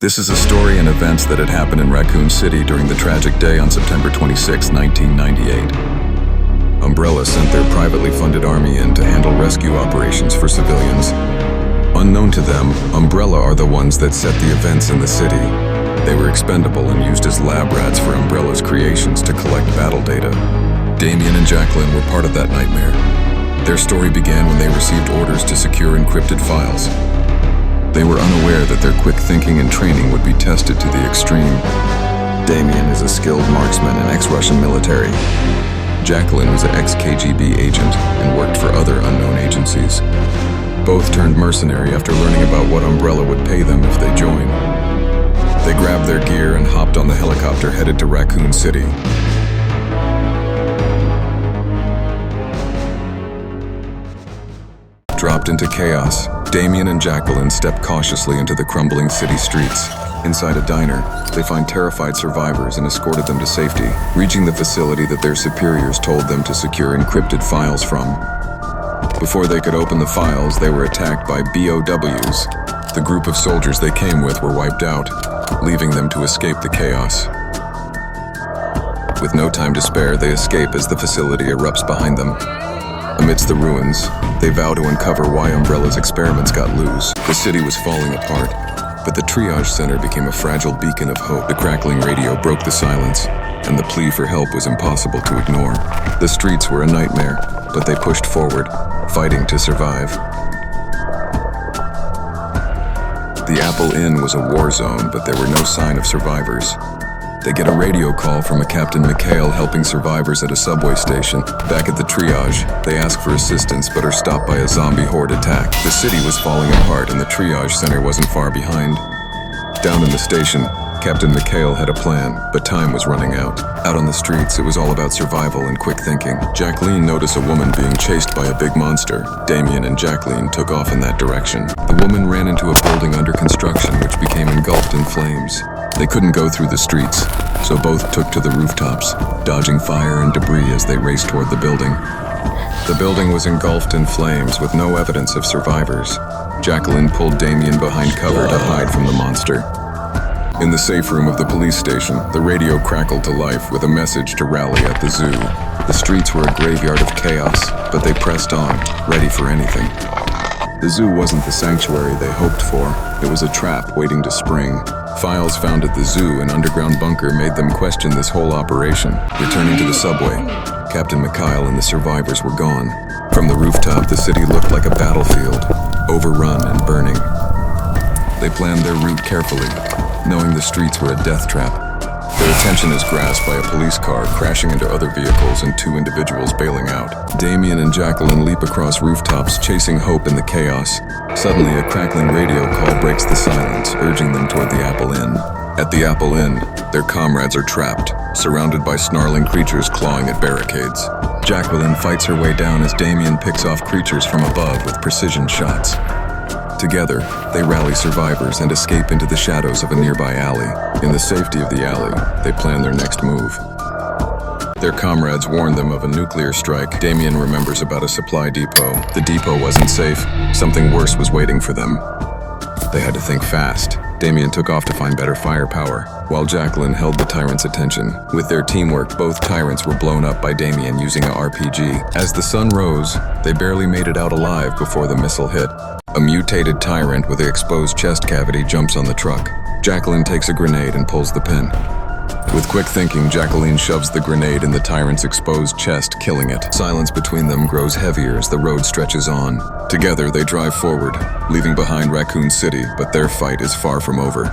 This is a story and events that had happened in Raccoon City during the tragic day on September 26, 1998. Umbrella sent their privately funded army in to handle rescue operations for civilians. Unknown to them, Umbrella are the ones that set the events in the city. They were expendable and used as lab rats for Umbrella's creations to collect battle data. Damien and Jacqueline were part of that nightmare. Their story began when they received orders to secure encrypted files. They were unaware that their quick thinking and training would be tested to the extreme. Damien is a skilled marksman in ex-Russian military. Jacqueline was an ex-KGB agent and worked for other unknown agencies. Both turned mercenary after learning about what Umbrella would pay them if they joined. They grabbed their gear and hopped on the helicopter headed to Raccoon City. Dropped into chaos, Damien and Jacqueline step cautiously into the crumbling city streets. Inside a diner, they find terrified survivors and escorted them to safety, reaching the facility that their superiors told them to secure encrypted files from. Before they could open the files, they were attacked by BOWs. The group of soldiers they came with were wiped out, leaving them to escape the chaos. With no time to spare, they escape as the facility erupts behind them. Amidst the ruins, they vow to uncover why Umbrella's experiments got loose. The city was falling apart, but the triage center became a fragile beacon of hope. The crackling radio broke the silence, and the plea for help was impossible to ignore. The streets were a nightmare, but they pushed forward, fighting to survive. The Apple Inn was a war zone, but there were no sign of survivors. They get a radio call from a Captain Mikhail helping survivors at a subway station. Back at the triage, they ask for assistance but are stopped by a zombie horde attack. The city was falling apart and the triage center wasn't far behind. Down in the station, Captain Mikhail had a plan, but time was running out. Out on the streets, it was all about survival and quick thinking. Jacqueline noticed a woman being chased by a big monster. Damien and Jacqueline took off in that direction. The woman ran into a building under construction which became engulfed in flames. They couldn't go through the streets, so both took to the rooftops, dodging fire and debris as they raced toward the building. The building was engulfed in flames with no evidence of survivors. Jacqueline pulled Damien behind cover to hide from the monster. In the safe room of the police station, the radio crackled to life with a message to rally at the zoo. The streets were a graveyard of chaos, but they pressed on, ready for anything. The zoo wasn't the sanctuary they hoped for. It was a trap waiting to spring. Files found at the zoo and underground bunker made them question this whole operation. Returning to the subway, Captain Mikhail and the survivors were gone. From the rooftop, the city looked like a battlefield, overrun and burning. They planned their route carefully, knowing the streets were a death trap. Their attention is grasped by a police car crashing into other vehicles and two individuals bailing out. Damien and Jacqueline leap across rooftops, chasing hope in the chaos. Suddenly, a crackling radio call breaks the silence, urging them toward the Apple Inn. At the Apple Inn, their comrades are trapped, surrounded by snarling creatures clawing at barricades. Jacqueline fights her way down as Damien picks off creatures from above with precision shots. Together, they rally survivors and escape into the shadows of a nearby alley. In the safety of the alley, they plan their next move. Their comrades warn them of a nuclear strike. Damien remembers about a supply depot. The depot wasn't safe. Something worse was waiting for them. They had to think fast. Damien took off to find better firepower, while Jacqueline held the tyrant's attention. With their teamwork, both tyrants were blown up by Damien using a RPG. As the sun rose, they barely made it out alive before the missile hit. A mutated tyrant with an exposed chest cavity jumps on the truck. Jacqueline takes a grenade and pulls the pin. With quick thinking, Jacqueline shoves the grenade in the tyrant's exposed chest, killing it. Silence between them grows heavier as the road stretches on. Together, they drive forward, leaving behind Raccoon City, but their fight is far from over.